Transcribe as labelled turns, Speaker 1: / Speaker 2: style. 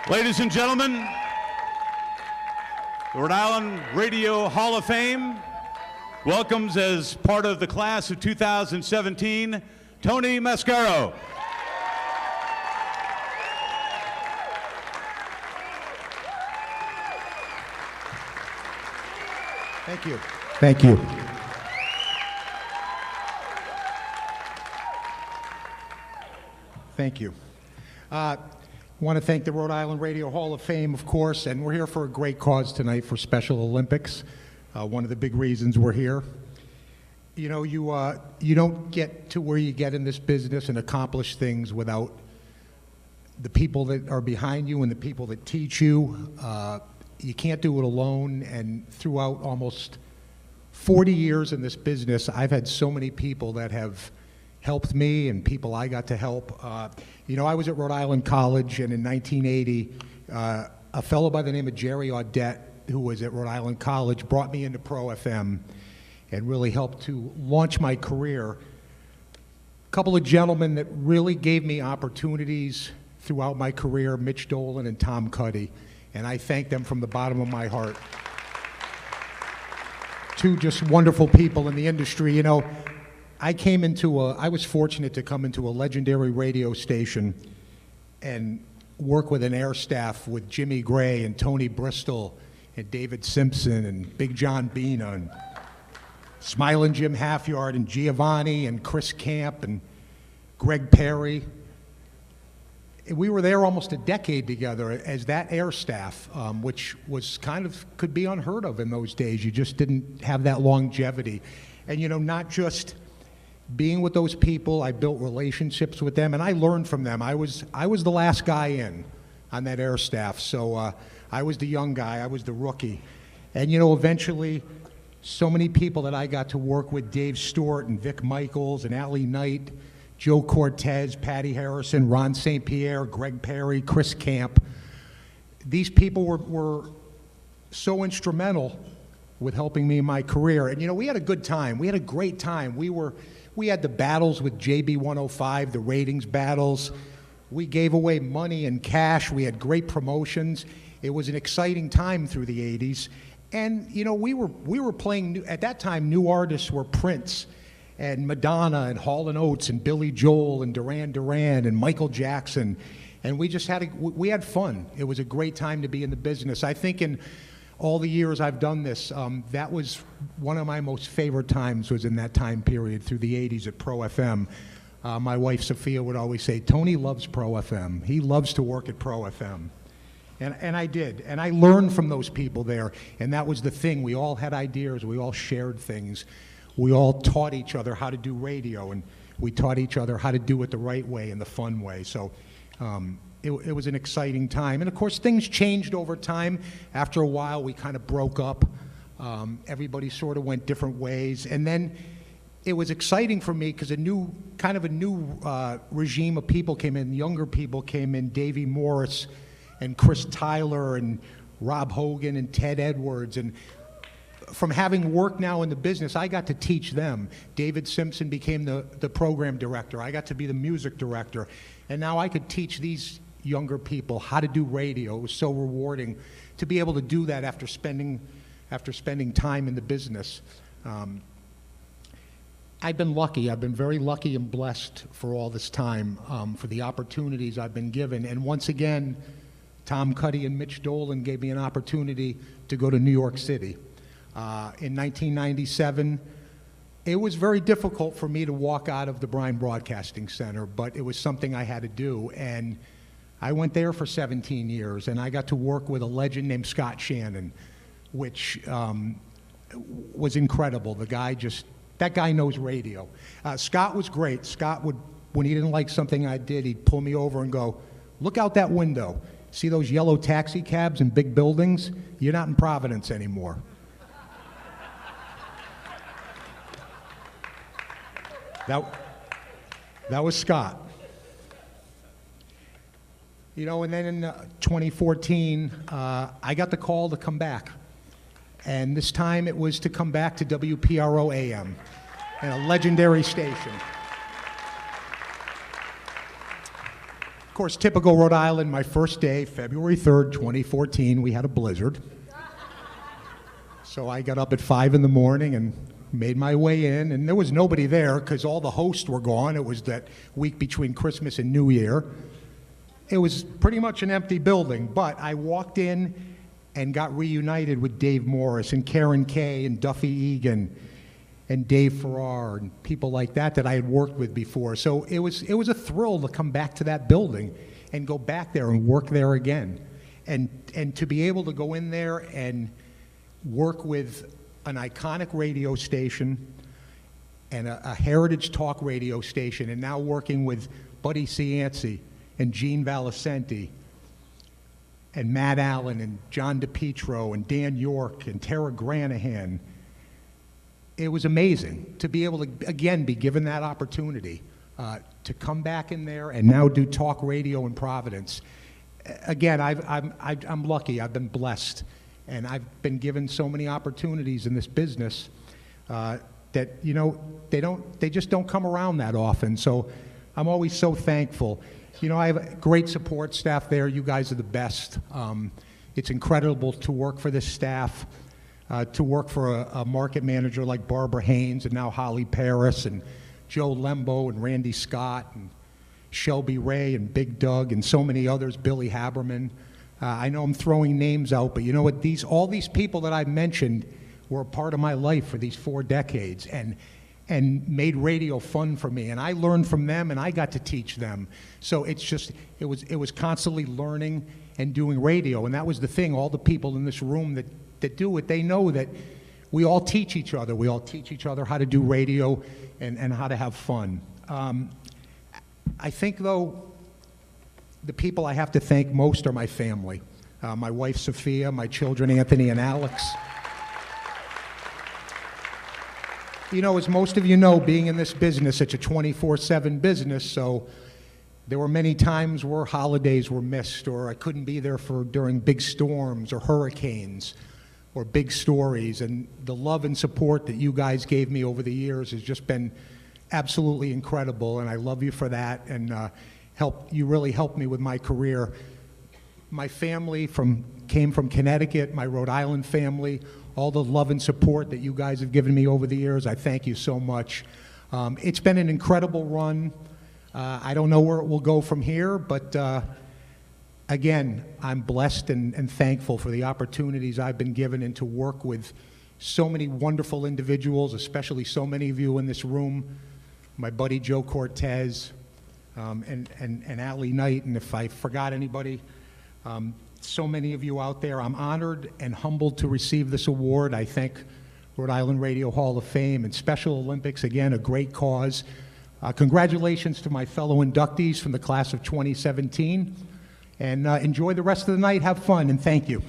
Speaker 1: Ladies and gentlemen, the Rhode Island Radio Hall of Fame welcomes, as part of the class of 2017, Tony Mascaro.
Speaker 2: Thank you. Thank you. Thank you. I want to thank the Rhode Island Radio Hall of Fame, of course, and we're here for a great cause tonight for Special Olympics. One of the big reasons we're here. You know, you don't get to where you get in this business and accomplish things without the people that are behind you and the people that teach you. You can't do it alone, and throughout almost 40 years in this business, I've had so many people that have helped me and people I got to help. You know, I was at Rhode Island College, and in 1980, a fellow by the name of Jerry Audette, who was at Rhode Island College, brought me into Pro FM and really helped to launch my career. A couple of gentlemen that really gave me opportunities throughout my career, Mitch Dolan and Tom Cuddy, and I thank them from the bottom of my heart. Two just wonderful people in the industry. You know, I was fortunate to come into a legendary radio station and work with an air staff with Jimmy Gray and Tony Bristol and David Simpson and Big John Bina and Smiling Jim Halfyard and Giovanni and Chris Camp and Greg Perry. We were there almost a decade together as that air staff, which was could be unheard of in those days. You just didn't have that longevity. And, you know, not just being with those people, I built relationships with them, and I learned from them. I was the last guy in on that air staff, so I was the young guy, I was the rookie. And, you know, eventually, so many people that I got to work with, Dave Stewart and Vic Michaels and Allie Knight, Joe Cortez, Patty Harrison, Ron St. Pierre, Greg Perry, Chris Camp. These people were so instrumental with helping me in my career. And, you know, we had a good time. We had a great time. We had the battles with JB 105, the ratings battles. We gave away money and cash. We had great promotions. It was an exciting time through the 80s. And, you know, we were playing, at that time, new artists were Prince and Madonna and Hall & Oates and Billy Joel and Duran Duran and Michael Jackson. And we just we had fun. It was a great time to be in the business. I think in all the years I've done this, that was one of my most favorite times, was in that time period through the 80s at Pro FM. My wife Sophia would always say, Tony loves Pro FM. He loves to work at Pro FM. And I did. And I learned from those people there. And that was the thing. We all had ideas. We all shared things. We all taught each other how to do radio. And we taught each other how to do it the right way and the fun way. So it was an exciting time. And, of course, things changed over time. After a while, we kind of broke up. Everybody sort of went different ways. And then it was exciting for me because a new regime of people came in. Younger people came in, Davey Morris and Chris Tyler and Rob Hogan and Ted Edwards. And from having worked now in the business, I got to teach them. David Simpson became the program director. I got to be the music director. And now I could teach these younger people how to do radio. It was so rewarding to be able to do that after spending time in the business. I've been lucky. I've been very lucky and blessed for all this time, for the opportunities I've been given. And once again, Tom Cuddy and Mitch Dolan gave me an opportunity to go to New York City. In 1997, it was very difficult for me to walk out of the Bryan Broadcasting Center, but it was something I had to do. And I went there for 17 years, and I got to work with a legend named Scott Shannon, which was incredible. That guy knows radio. Scott was great. Scott would, when he didn't like something I did, he'd pull me over and go, look out that window. See those yellow taxi cabs in big buildings? You're not in Providence anymore. That was Scott. You know, and then in 2014, I got the call to come back. And this time it was to come back to WPRO AM, and a legendary station. Of course, typical Rhode Island, my first day, February 3rd, 2014, we had a blizzard. So I got up at 5 in the morning and made my way in, and there was nobody there because all the hosts were gone. It was that week between Christmas and New Year. It was pretty much an empty building, but I walked in and got reunited with Dave Morris and Karen Kay and Duffy Egan and Dave Farrar and people like that that I had worked with before. So it was a thrill to come back to that building and go back there and work there again. And to be able to go in there and work with an iconic radio station and a heritage talk radio station, and now working with Buddy Cianci and Gene Valicenti and Matt Allen and John DePietro and Dan York and Tara Granahan. It was amazing to be able to, again, be given that opportunity to come back in there and now do talk radio in Providence. Again, I'm lucky. I've been blessed. And I've been given so many opportunities in this business that, you know, they just don't come around that often. So I'm always so thankful. You know, I have a great support staff there. You guys are the best. It's incredible to work for this staff, to work for a market manager like Barbara Haynes and now Holly Paris and Joe Lembo and Randy Scott and Shelby Ray and Big Doug and so many others, Billy Haberman. I know I'm throwing names out, but you know what? All these people that I mentioned were a part of my life for these 4 decades and made radio fun for me. And I learned from them, and I got to teach them. So it's just, it was constantly learning and doing radio. And that was the thing. All the people in this room that do it, they know that we all teach each other. We all teach each other how to do radio and how to have fun. I think, though, the people I have to thank most are my family. My wife, Sophia, my children, Anthony and Alex. You know, as most of you know, being in this business, it's a 24/7 business, so there were many times where holidays were missed, or I couldn't be there during big storms or hurricanes or big stories, and the love and support that you guys gave me over the years has just been absolutely incredible, and I love you for that, and you really helped me with my career. My family came from Connecticut, my Rhode Island family, all the love and support that you guys have given me over the years. I thank you so much. It's been an incredible run. I don't know where it will go from here, but again, I'm blessed and thankful for the opportunities I've been given and to work with so many wonderful individuals, especially so many of you in this room, my buddy Joe Cortez, and Allie Knight, and if I forgot anybody, so many of you out there. I'm honored and humbled to receive this award. I thank Rhode Island Radio Hall of Fame and Special Olympics, again, a great cause. Congratulations to my fellow inductees from the class of 2017, and enjoy the rest of the night. Have fun, and thank you.